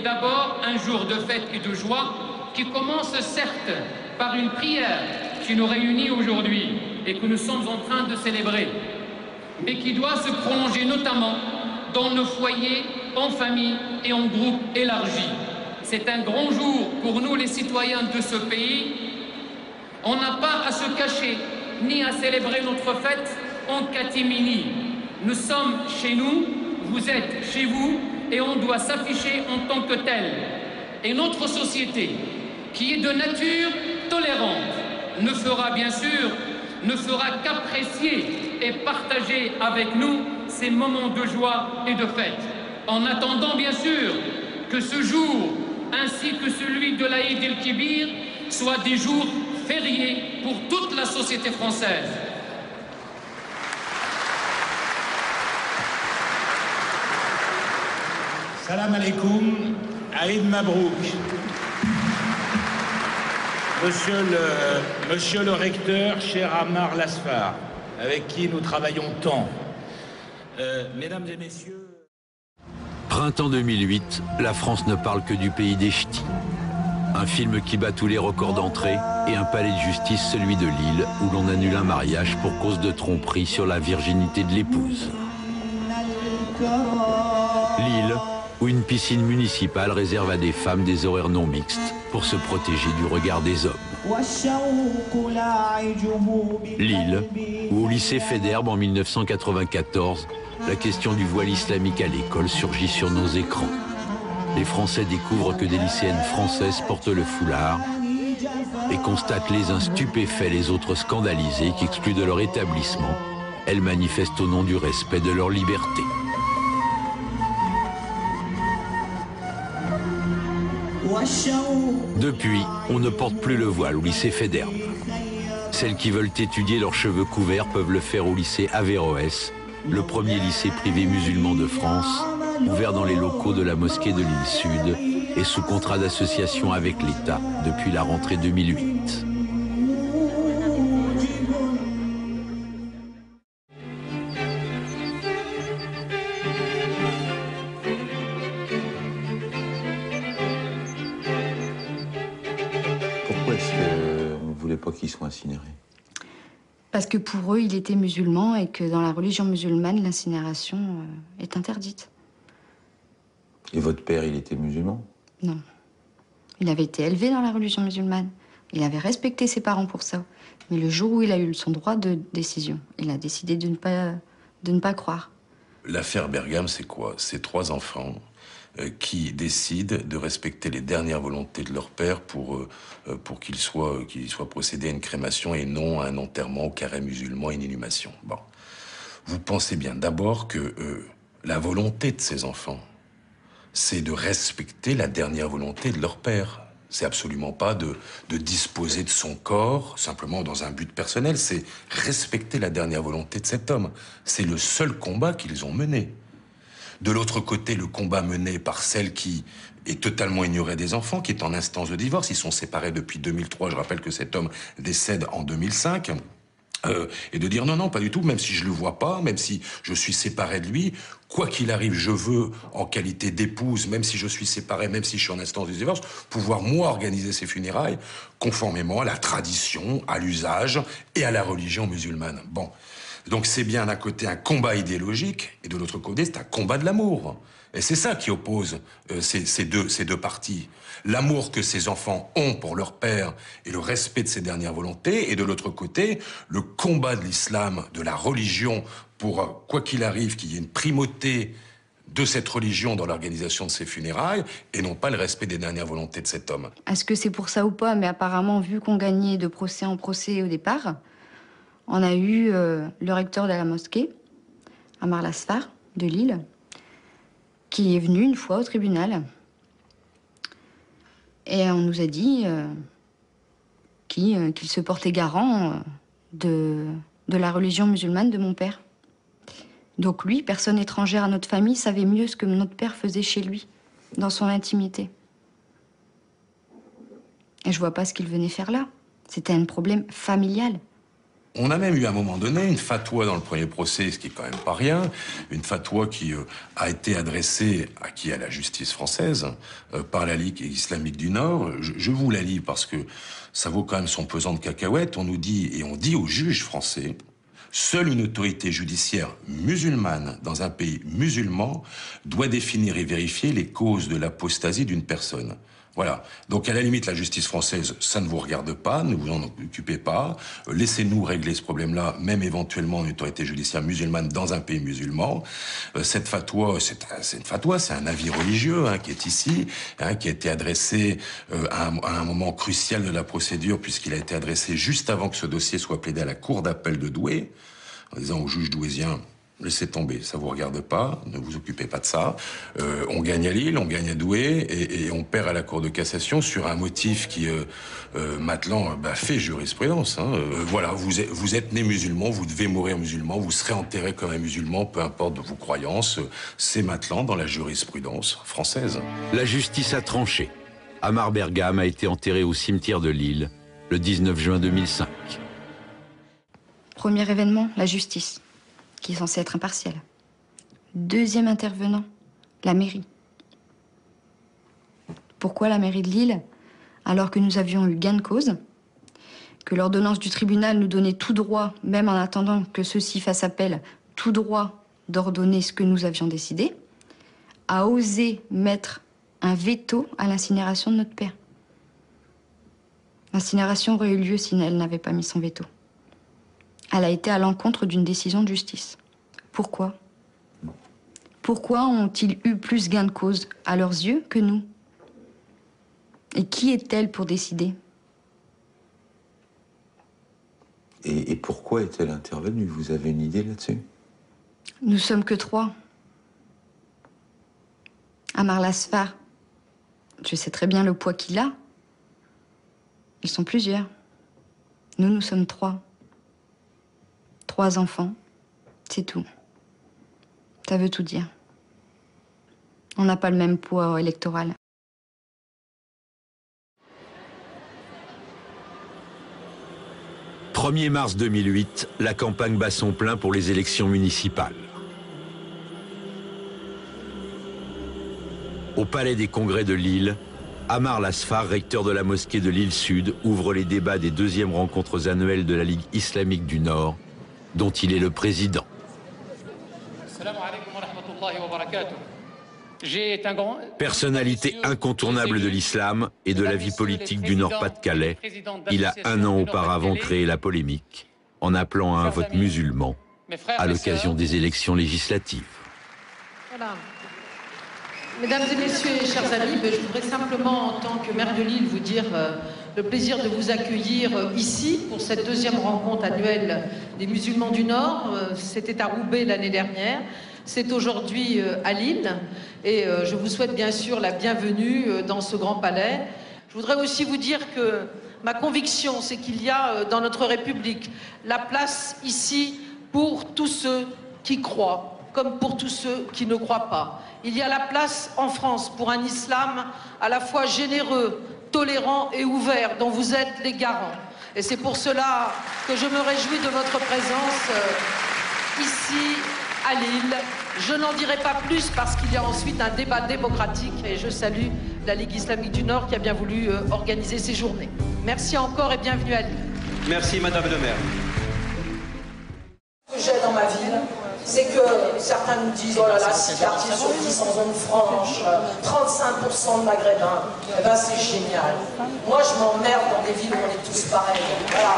d'abord un jour de fête et de joie qui commence certes par une prière qui nous réunit aujourd'hui et que nous sommes en train de célébrer, mais qui doit se prolonger notamment dans nos foyers, en famille et en groupe élargi. C'est un grand jour pour nous les citoyens de ce pays. On n'a pas à se cacher ni à célébrer notre fête en catimini. Nous sommes chez nous, vous êtes chez vous, et on doit s'afficher en tant que tel. Et notre société, qui est de nature tolérante, ne fera qu'apprécier et partager avec nous ces moments de joie et de fête. En attendant, bien sûr, que ce jour, ainsi que celui de l'Aïd el-Kibir, soient des jours fériés pour toute la société française. Salam alaikum, Aïd Mabrouk. Monsieur le recteur, cher Ammar Lasfar, avec qui nous travaillons tant. Mesdames et messieurs... Printemps 2008, la France ne parle que du pays des ch'tis. Un film qui bat tous les records d'entrée et un palais de justice, celui de Lille, où l'on annule un mariage pour cause de tromperie sur la virginité de l'épouse. Lille, où une piscine municipale réserve à des femmes des horaires non mixtes pour se protéger du regard des hommes. Lille, où au lycée Faidherbe en 1994, la question du voile islamique à l'école surgit sur nos écrans. Les Français découvrent que des lycéennes françaises portent le foulard et constatent les uns stupéfaits, les autres scandalisés, qui excluent de leur établissement. Elles manifestent au nom du respect de leur liberté. Depuis, on ne porte plus le voile au lycée Faidherbe. Celles qui veulent étudier leurs cheveux couverts peuvent le faire au lycée Averroès, le premier lycée privé musulman de France, ouvert dans les locaux de la mosquée de l'île Sud et sous contrat d'association avec l'État depuis la rentrée 2008. Pourquoi est-ce qu'on ne voulait pas qu'ils soient incinérés? Parce que pour eux, il était musulman et que dans la religion musulmane, l'incinération est interdite. Et votre père, il était musulman? Non. Il avait été élevé dans la religion musulmane. Il avait respecté ses parents pour ça. Mais le jour où il a eu son droit de décision, il a décidé de ne pas croire. L'affaire Bergame, c'est quoi? C'est 3 enfants qui décident de respecter les dernières volontés de leur père pour qu'il soit procédé à une crémation et non à un enterrement au carré musulman et une inhumation. Bon. Vous pensez bien d'abord que la volonté de ces enfants, c'est de respecter la dernière volonté de leur père. C'est absolument pas de disposer de son corps simplement dans un but personnel, c'est respecter la dernière volonté de cet homme. C'est le seul combat qu'ils ont mené. De l'autre côté, le combat mené par celle qui est totalement ignorée des enfants, qui est en instance de divorce. Ils sont séparés depuis 2003. Je rappelle que cet homme décède en 2005. Et de dire non, non, pas du tout, même si je le vois pas, même si je suis séparé de lui, quoi qu'il arrive, je veux, en qualité d'épouse, même si je suis séparé, même si je suis en instance de divorce, pouvoir, moi, organiser ces funérailles conformément à la tradition, à l'usage et à la religion musulmane. Bon. Donc c'est bien d'un côté un combat idéologique, et de l'autre côté c'est un combat de l'amour. Et c'est ça qui oppose ces deux parties. L'amour que ces enfants ont pour leur père et le respect de ses dernières volontés, et de l'autre côté, le combat de l'islam, de la religion, pour, quoi qu'il arrive, qu'il y ait une primauté de cette religion dans l'organisation de ces funérailles, et non pas le respect des dernières volontés de cet homme. Est-ce que c'est pour ça ou pas? Mais apparemment, vu qu'on gagnait de procès en procès au départ, on a eu le recteur de la mosquée, Ammar Lasfar, de Lille, qui est venu une fois au tribunal. Et on nous a dit qu'il se portait garant de la religion musulmane de mon père. Donc lui, personne étrangère à notre famille, savait mieux ce que notre père faisait chez lui, dans son intimité. Et je vois pas ce qu'il venait faire là. C'était un problème familial. On a même eu à un moment donné une fatwa dans le premier procès, ce qui est quand même pas rien, une fatwa qui a été adressée à la justice française par la Ligue islamique du Nord. Je vous la lis parce que ça vaut quand même son pesant de cacahuètes. On nous dit, et on dit aux juges français, seule une autorité judiciaire musulmane dans un pays musulman doit définir et vérifier les causes de l'apostasie d'une personne. Voilà. Donc, à la limite, la justice française, ça ne vous regarde pas, ne vous en occupez pas. Laissez-nous régler ce problème-là, même éventuellement une autorité judiciaire musulmane dans un pays musulman. Cette fatwa, c'est une fatwa, c'est un avis religieux qui est ici, qui a été adressé à un moment crucial de la procédure, puisqu'il a été adressé juste avant que ce dossier soit plaidé à la cour d'appel de Douai, en disant au juge douaisien: laissez tomber, ça vous regarde pas, ne vous occupez pas de ça. On gagne à Lille, on gagne à Douai, et on perd à la Cour de cassation sur un motif qui, maintenant, fait jurisprudence. Voilà, vous êtes né musulman, vous devez mourir musulman, vous serez enterré comme un musulman, peu importe vos croyances. C'est maintenant dans la jurisprudence française. La justice a tranché. Amar Bergam a été enterré au cimetière de Lille le 19 juin 2005. Premier événement, la justice, qui est censée être impartiale. Deuxième intervenant, la mairie. Pourquoi la mairie de Lille, alors que nous avions eu gain de cause, que l'ordonnance du tribunal nous donnait tout droit, même en attendant que ceux-ci fassent appel, tout droit d'ordonner ce que nous avions décidé, a osé mettre un veto à l'incinération de notre père. L'incinération aurait eu lieu si elle n'avait pas mis son veto. Elle a été à l'encontre d'une décision de justice. Pourquoi? Pourquoi ont-ils eu plus gain de cause à leurs yeux que nous? Et qui est-elle pour décider? Et pourquoi est-elle intervenue? Vous avez une idée là-dessus? Nous sommes que 3. Amar Lasfar, je sais très bien le poids qu'il a. Ils sont plusieurs. Nous sommes 3. 3 enfants, c'est tout. Ça veut tout dire. On n'a pas le même poids électoral. « 1er mars 2008, la campagne bat son plein pour les élections municipales. Au Palais des Congrès de Lille, Amar Lasfar, recteur de la mosquée de Lille-Sud, ouvre les débats des 2e rencontres annuelles de la Ligue islamique du Nord, dont il est le président. Personnalité incontournable de l'islam et de la vie politique du Nord-Pas-de-Calais, il a 1 an auparavant créé la polémique en appelant à un vote musulman à l'occasion des élections législatives. Voilà. Mesdames et messieurs, chers amis, je voudrais simplement, en tant que maire de Lille, vous dire le plaisir de vous accueillir ici pour cette 2e rencontre annuelle des musulmans du Nord. C'était à Roubaix l'année dernière, c'est aujourd'hui à Lille, et je vous souhaite bien sûr la bienvenue dans ce grand palais. Je voudrais aussi vous dire que ma conviction, c'est qu'il y a dans notre République la place ici pour tous ceux qui croient, comme pour tous ceux qui ne croient pas. Il y a la place en France pour un islam à la fois généreux, tolérant et ouvert, dont vous êtes les garants. Et c'est pour cela que je me réjouis de votre présence ici à Lille. Je n'en dirai pas plus parce qu'il y a ensuite un débat démocratique et je salue la Ligue islamique du Nord qui a bien voulu organiser ces journées. Merci encore et bienvenue à Lille. Merci Madame le maire. Ce que j'ai dans ma ville, c'est que certains nous disent, oh là là, 6 quartiers sur 10 en zone franche, 35% de maghrébins, eh ben c'est génial. Moi je m'emmerde dans des villes où on est tous pareils. Voilà.